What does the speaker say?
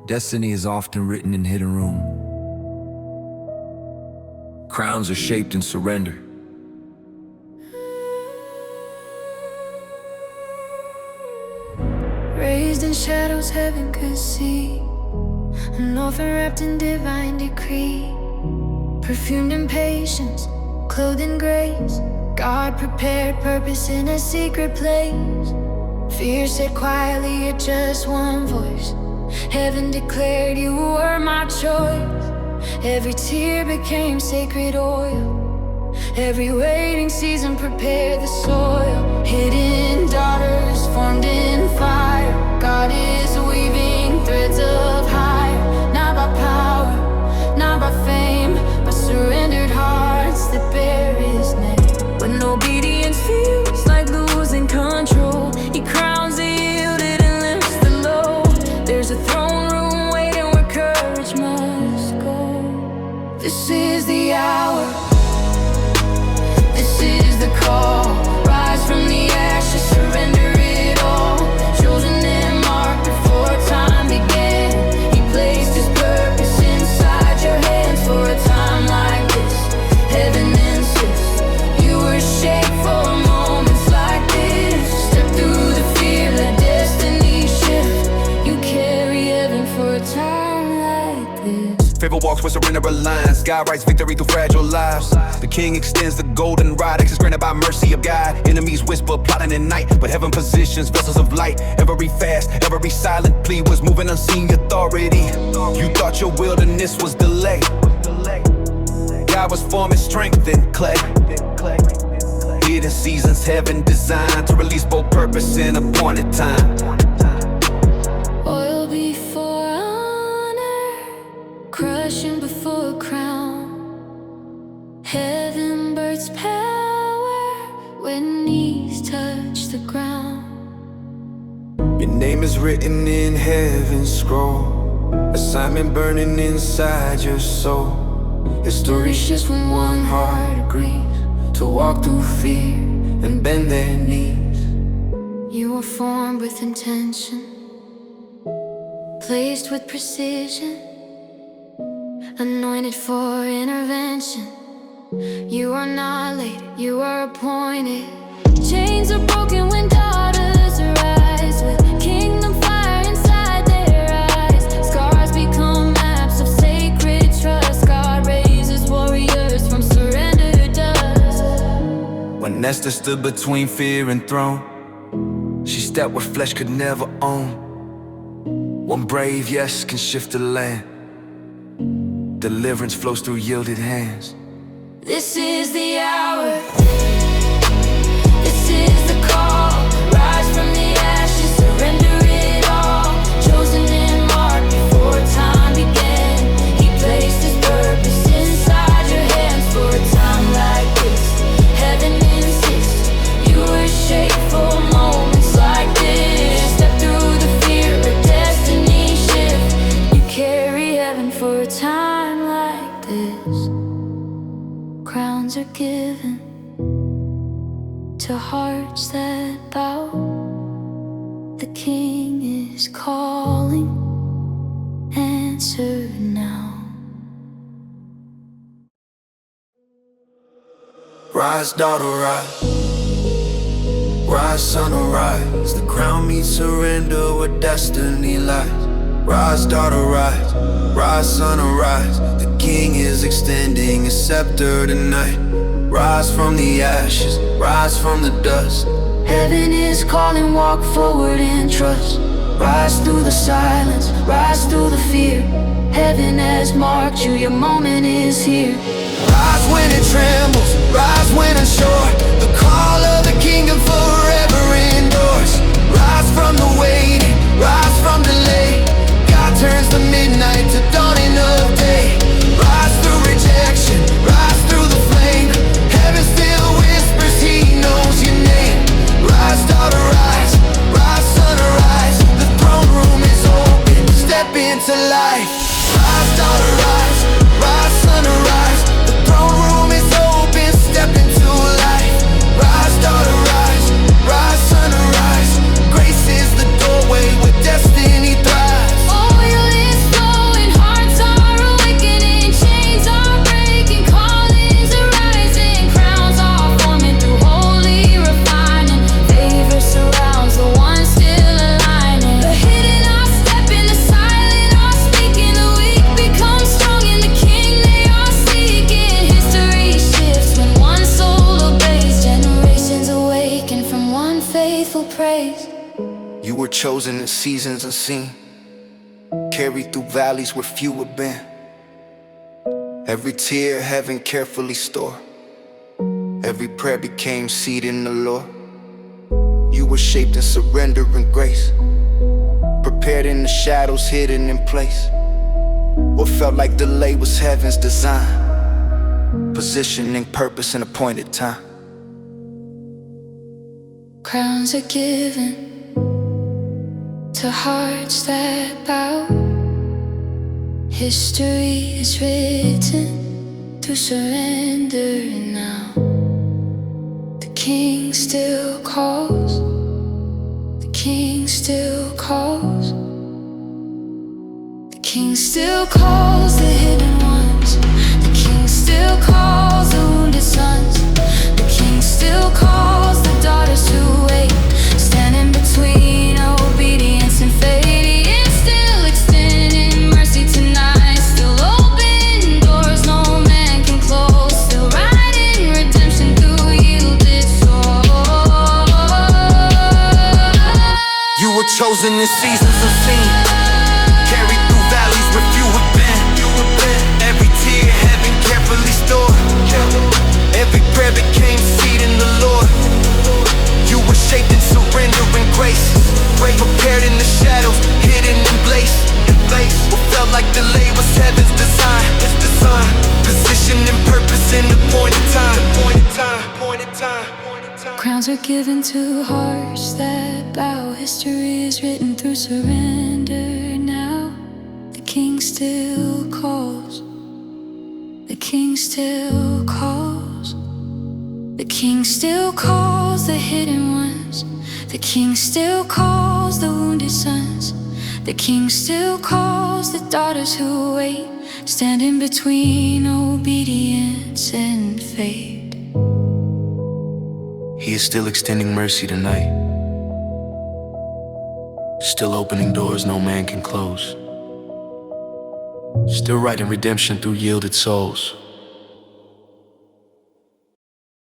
Destiny is often written in hidden room. Crowns are shaped in surrender. Raised in shadows heaven could see, an orphan wrapped in divine decree. Perfumed in patience, clothed in grace, God prepared purpose in a secret place. Fear said quietly at just one voice, heaven declared you were my choice. Every tear became sacred oil, every waiting season prepared the soil. Hidden daughters formed in fire, God is weaving threads of hire. Not by power, not by fame, but surrendered hearts that bear His name. When obedience feels like losing control, He crowns the yielded and lifts the low. There's a throne room waiting where courage must go. This is the hour, this is the call. Rise from the ashes, surrender it all. Chosen and marked before time began. He placed His purpose inside your hands. For a time like this, heaven insists you were shaped for moments like this. Step through the fear, let destiny shift. You carry heaven for a time like this. Favor walks with surrender alliance. God writes victory through fragile lives. The King extends the golden rod, access granted by mercy of God. Enemies whisper, plotting at night, but heaven positions vessels of light. Every fast, every silent plea was moving unseen authority. You thought your wilderness was delayed. God was forming strength in clay. Hidden seasons, heaven designed to release both purpose and appointed time. Oil before honor, crushing before crown. Heaven births power when knees touch the ground. Your name is written in heaven's scroll, assignment burning inside your soul. History shifts when one heart agrees to walk through fear and bend their knees. You were formed with intention, placed with precision, anointed for intervention. You are not late, you are appointed. Chains are broken when daughters arise, with kingdom fire inside their eyes. Scars become maps of sacred trust. God raises warriors from surrendered dust. When Esther stood between fear and throne, she stepped where flesh could never own. One brave yes can shift the land. Deliverance flows through yielded hands. This is the hour, this is the call. Rise from the ashes, surrender it all. Chosen and marked before time began. He placed His purpose inside your hands. For a time like this, heaven insists you were shaped for moments like this. Step through the fear, let destiny shift. You carry heaven for a time like this. Crowns are given to hearts that bow. The King is calling, answer now. Rise, daughter, rise. Rise, son, arise. The crown meets surrender where destiny lies. Rise, daughter, rise. Rise, son, arise. The King is extending His scepter tonight. Rise from the ashes, rise from the dust. Heaven is calling, walk forward in trust. Rise through the silence, rise through the fear. Heaven has marked you, your moment is here. Rise when it trembles, rise when unsure. The call of the kingdom forever endures. Rise from the waiting, rise from delay. God turns the midnight to dawning of day. Rise through rejection, rise through the flame. Heaven still whispers, He knows your name. Rise, daughter, rise. Rise, son, arise. The throne room is open, step into life. Rise, daughter, rise. Rise, son, arise. The throne room is open, step into life. Rise, daughter, rise. faithful praise. You were chosen in seasons unseen, carried through valleys where few have been. Every tear heaven carefully stored, every prayer became seed in the Lord. You were shaped in surrender and grace, prepared in the shadows, hidden in place. What felt like delay was heaven's design, positioning purpose in appointed time. Crowns are given to hearts that bow. History is written through surrender now. The King still calls, the King still calls, the King still calls the hidden ones, the King still calls the wounded sons, the King still calls the daughters who wait, standing between obedience and faith. He is still extending mercy tonight, still open doors no man can close, still writing redemption through yielded souls. You were chosen in seasons unseen, carried through valleys where few have been. Every tear heaven carefully stored, every prayer became seed in the Lord. You were shaped in surrender and grace, prepared in the shadows, hidden in place. What felt like delay was heaven's design, positioned in purpose in appointed time. Crowns are given to hearts that bow. History is written through surrender now. The King still calls, the King still calls, the King still calls the hidden ones, the King still calls the wounded sons, the King still calls the daughters who wait, standing between obedience and faith. He is still extending mercy tonight, still opening doors no man can close, still writing redemption through yielded souls.